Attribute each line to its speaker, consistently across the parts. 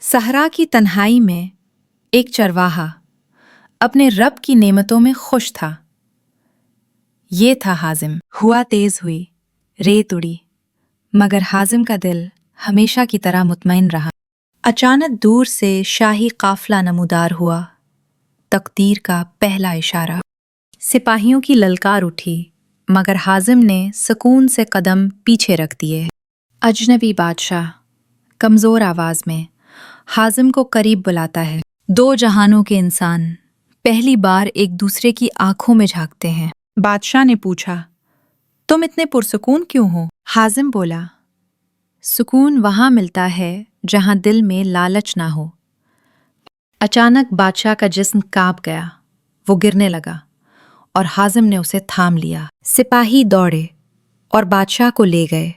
Speaker 1: صحرا کی تنہائی میں ایک چرواہا اپنے رب کی نعمتوں میں خوش تھا۔ یہ تھا حازم۔ ہوا تیز ہوئی، ریت اڑی، مگر حازم کا دل ہمیشہ کی طرح مطمئن رہا۔ اچانک دور سے شاہی قافلہ نمودار ہوا، تقدیر کا پہلا اشارہ۔ سپاہیوں کی للکار اٹھی، مگر حازم نے سکون سے قدم پیچھے رکھ دیے۔ اجنبی بادشاہ کمزور آواز میں حازم کو قریب بلاتا ہے۔ دو جہانوں کے انسان پہلی بار ایک دوسرے کی آنکھوں میں جھانکتے ہیں۔ بادشاہ نے پوچھا، تم اتنے پرسکون کیوں ہو؟ حازم بولا، سکون وہاں ملتا ہے جہاں دل میں لالچ نہ ہو۔ اچانک بادشاہ کا جسم کانپ گیا، وہ گرنے لگا اور حازم نے اسے تھام لیا۔ سپاہی دوڑے اور بادشاہ کو لے گئے۔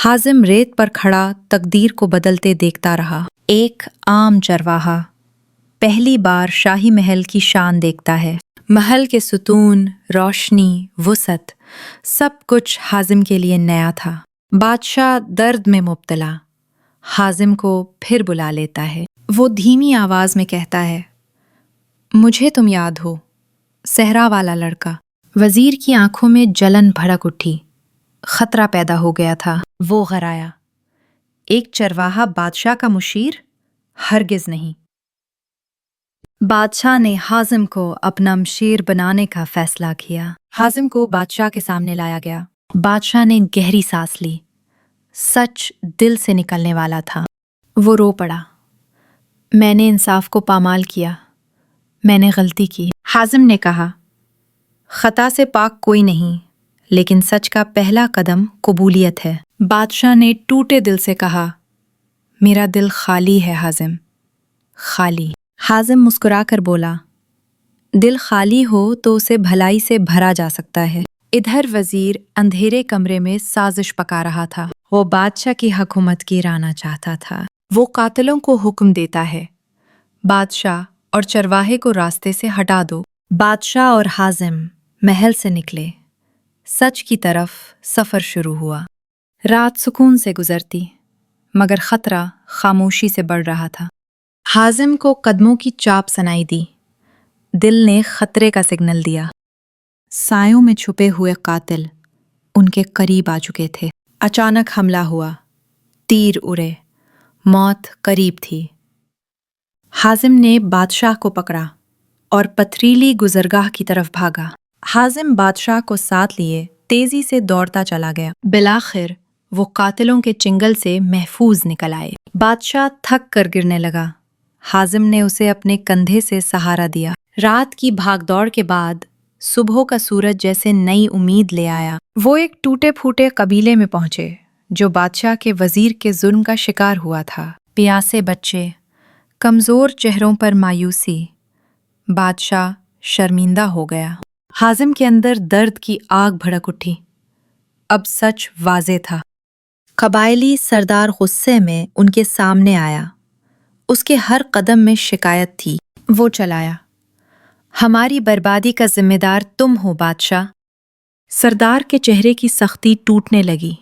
Speaker 1: حازم ریت پر کھڑا تقدیر کو بدلتے دیکھتا رہا۔ ایک عام چرواہا پہلی بار شاہی محل کی شان دیکھتا ہے۔ محل کے ستون، روشنی، وسعت، سب کچھ حازم کے لیے نیا تھا۔ بادشاہ درد میں مبتلا حازم کو پھر بلا لیتا ہے۔ وہ دھیمی آواز میں کہتا ہے، مجھے تم یاد ہو، صحرا والا لڑکا۔ وزیر کی آنکھوں میں جلن بھڑک اٹھی، خطرہ پیدا ہو گیا تھا۔ وہ غرایا، ایک چرواہا بادشاہ کا مشیر؟ ہرگز نہیں۔ بادشاہ نے حازم کو اپنا مشیر بنانے کا فیصلہ کیا۔ حازم کو بادشاہ کے سامنے لایا گیا۔ بادشاہ نے گہری سانس لی، سچ دل سے نکلنے والا تھا۔ وہ رو پڑا، میں نے انصاف کو پامال کیا، میں نے غلطی کی۔ حازم نے کہا، خطا سے پاک کوئی نہیں، لیکن سچ کا پہلا قدم قبولیت ہے۔ بادشاہ نے ٹوٹے دل سے کہا، میرا دل خالی ہے حازم، خالی۔ حازم مسکرا کر بولا، دل خالی ہو تو اسے بھلائی سے بھرا جا سکتا ہے۔ ادھر وزیر اندھیرے کمرے میں سازش پکا رہا تھا۔ وہ بادشاہ کی حکومت گرانا چاہتا تھا۔ وہ قاتلوں کو حکم دیتا ہے، بادشاہ اور چرواہے کو راستے سے ہٹا دو۔ بادشاہ اور حازم محل سے نکلے، سچ کی طرف سفر شروع ہوا۔ رات سکون سے گزرتی، مگر خطرہ خاموشی سے بڑھ رہا تھا۔ حازم کو قدموں کی چاپ سنائی دی، دل نے خطرے کا سگنل دیا۔ سایوں میں چھپے ہوئے قاتل ان کے قریب آ چکے تھے۔ اچانک حملہ ہوا، تیر اڑے، موت قریب تھی۔ حازم نے بادشاہ کو پکڑا اور پتھریلی گزرگاہ کی طرف بھاگا۔ حازم بادشاہ کو ساتھ لیے تیزی سے دوڑتا چلا گیا۔ بالآخر وہ قاتلوں کے چنگل سے محفوظ نکل آئے۔ بادشاہ تھک کر گرنے لگا۔ حازم نے اسے اپنے کندھے سے سہارا دیا۔ رات کی بھاگ دوڑ کے بعد صبح کا سورج جیسے نئی امید لے آیا۔ وہ ایک ٹوٹے پھوٹے قبیلے میں پہنچے جو بادشاہ کے وزیر کے ظلم کا شکار ہوا تھا۔ پیاسے بچے، کمزور چہروں پر مایوسی۔ بادشاہ شرمندہ ہو گیا۔ حازم کے اندر درد کی آگ بھڑک اٹھی۔ اب سچ واضح تھا۔ قبائلی سردار غصے میں ان کے سامنے آیا۔ اس کے ہر قدم میں شکایت تھی۔ وہ چلایا، ہماری بربادی کا ذمہ دار تم ہو بادشاہ۔ سردار کے چہرے کی سختی ٹوٹنے لگی۔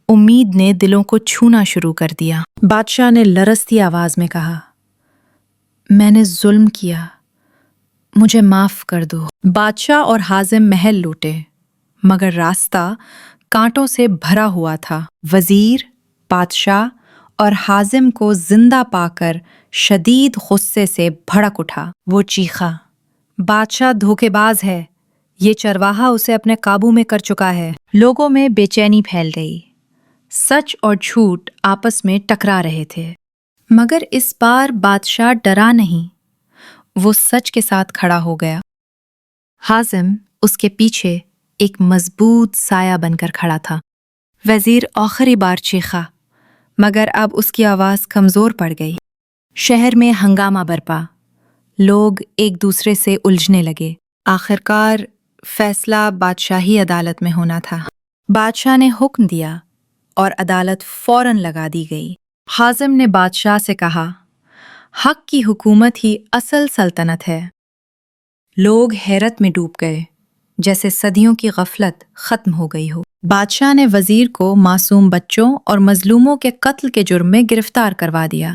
Speaker 1: امید نے دلوں کو چھونا شروع کر دیا۔ بادشاہ نے لرزتی آواز میں کہا، میں نے ظلم کیا، مجھے معاف کر دو۔ بادشاہ اور حازم محل لوٹے، مگر راستہ کانٹوں سے بھرا ہوا تھا۔ وزیر، بادشاہ اور حازم کو زندہ پا کر شدید غصے سے بھڑک اٹھا۔ وہ چیخا، بادشاہ دھوکے باز ہے، یہ چرواہا اسے اپنے قابو میں کر چکا ہے۔ لوگوں میں بے چینی پھیل گئی۔ سچ اور جھوٹ آپس میں ٹکرا رہے تھے، مگر اس بار بادشاہ ڈرا نہیں، وہ سچ کے ساتھ کھڑا ہو گیا۔ حازم اس کے پیچھے ایک مضبوط سایہ بن کر کھڑا تھا۔ وزیر آخری بار چیخا، مگر اب اس کی آواز کمزور پڑ گئی۔ شہر میں ہنگامہ برپا، لوگ ایک دوسرے سے الجھنے لگے۔ آخرکار فیصلہ بادشاہی عدالت میں ہونا تھا۔ بادشاہ نے حکم دیا اور عدالت فوراً لگا دی گئی۔ حازم نے بادشاہ سے کہا، حق کی حکومت ہی اصل سلطنت ہے۔ لوگ حیرت میں ڈوب گئے، جیسے صدیوں کی غفلت ختم ہو گئی ہو۔ بادشاہ نے وزیر کو معصوم بچوں اور مظلوموں کے قتل کے جرم میں گرفتار کروا دیا۔